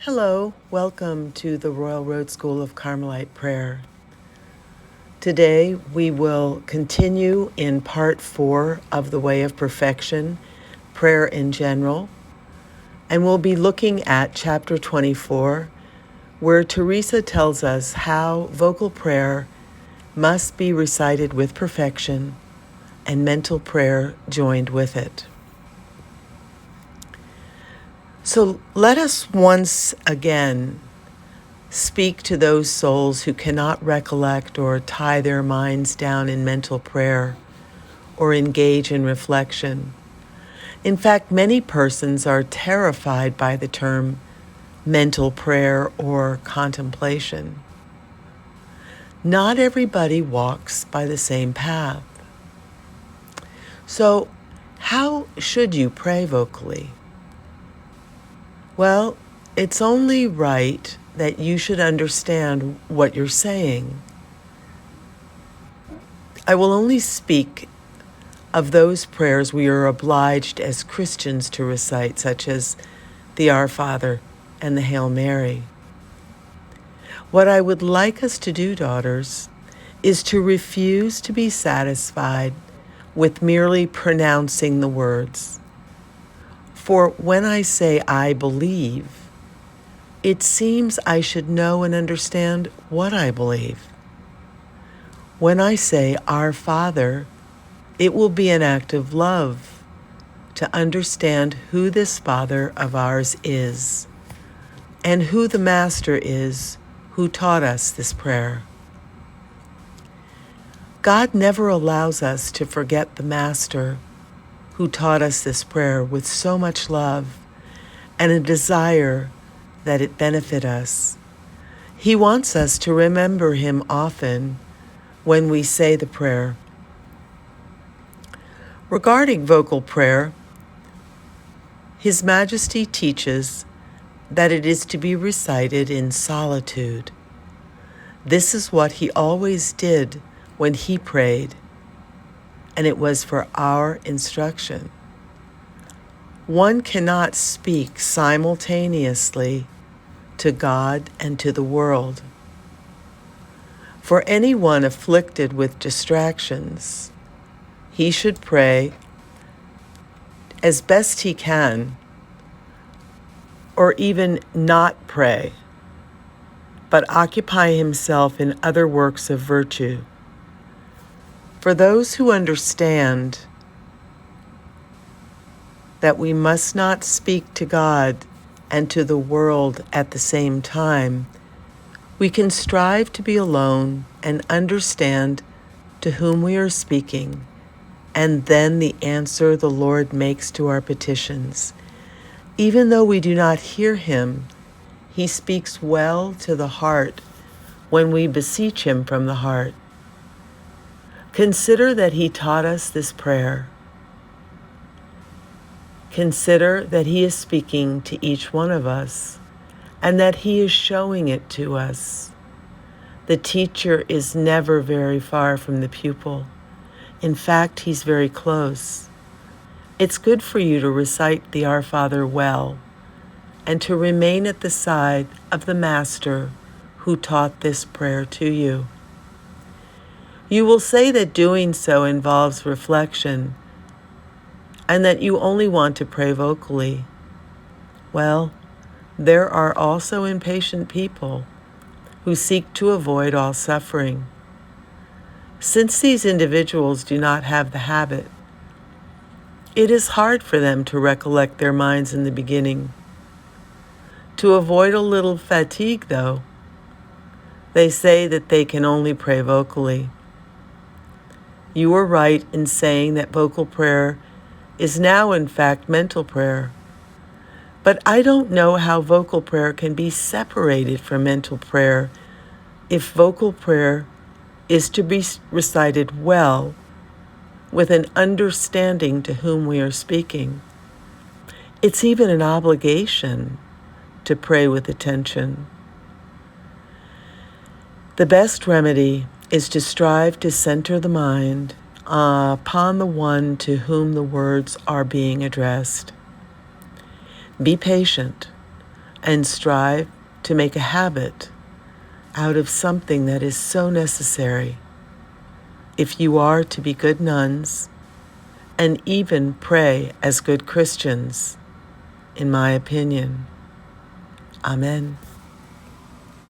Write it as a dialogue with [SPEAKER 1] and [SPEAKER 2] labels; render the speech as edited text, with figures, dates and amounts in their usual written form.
[SPEAKER 1] Hello, welcome to the Royal Road School of Carmelite Prayer. Today we will continue in part 4 of the Way of Perfection, Prayer in General, and we'll be looking at chapter 24, where Teresa tells us how vocal prayer must be recited with perfection and mental prayer joined with it. So let us once again speak to those souls who cannot recollect or tie their minds down in mental prayer or engage in reflection. In fact, many persons are terrified by the term mental prayer or contemplation. Not everybody walks by the same path. So, how should you pray vocally? Well, it's only right that you should understand what you're saying. I will only speak of those prayers we are obliged as Christians to recite, such as the Our Father and the Hail Mary. What I would like us to do, daughters, is to refuse to be satisfied with merely pronouncing the words. For when I say I believe, it seems I should know and understand what I believe. When I say Our Father, it will be an act of love to understand who this Father of ours is and who the Master is who taught us this prayer. God never allows us to forget the Master who taught us this prayer with so much love and a desire that it benefit us. He wants us to remember him often when we say the prayer. Regarding vocal prayer, His Majesty teaches that it is to be recited in solitude. This is what he always did when he prayed, and it was for our instruction. One cannot speak simultaneously to God and to the world. For anyone afflicted with distractions, he should pray as best he can, or even not pray, but occupy himself in other works of virtue. For those who understand that we must not speak to God and to the world at the same time, we can strive to be alone and understand to whom we are speaking, and then the answer the Lord makes to our petitions. Even though we do not hear him, he speaks well to the heart when we beseech him from the heart. Consider that he taught us this prayer. Consider that he is speaking to each one of us and that he is showing it to us. The teacher is never very far from the pupil. In fact, he's very close. It's good for you to recite the Our Father well and to remain at the side of the Master who taught this prayer to you. You will say that doing so involves reflection and that you only want to pray vocally. Well, there are also impatient people who seek to avoid all suffering. Since these individuals do not have the habit, it is hard for them to recollect their minds in the beginning. To avoid a little fatigue, though, they say that they can only pray vocally. You are right in saying that vocal prayer is now, in fact, mental prayer. But I don't know how vocal prayer can be separated from mental prayer if vocal prayer is to be recited well with an understanding to whom we are speaking. It's even an obligation to pray with attention. The best remedy is to strive to center the mind upon the one to whom the words are being addressed. Be patient and strive to make a habit out of something that is so necessary if you are to be good nuns and even pray as good Christians, in my opinion. Amen.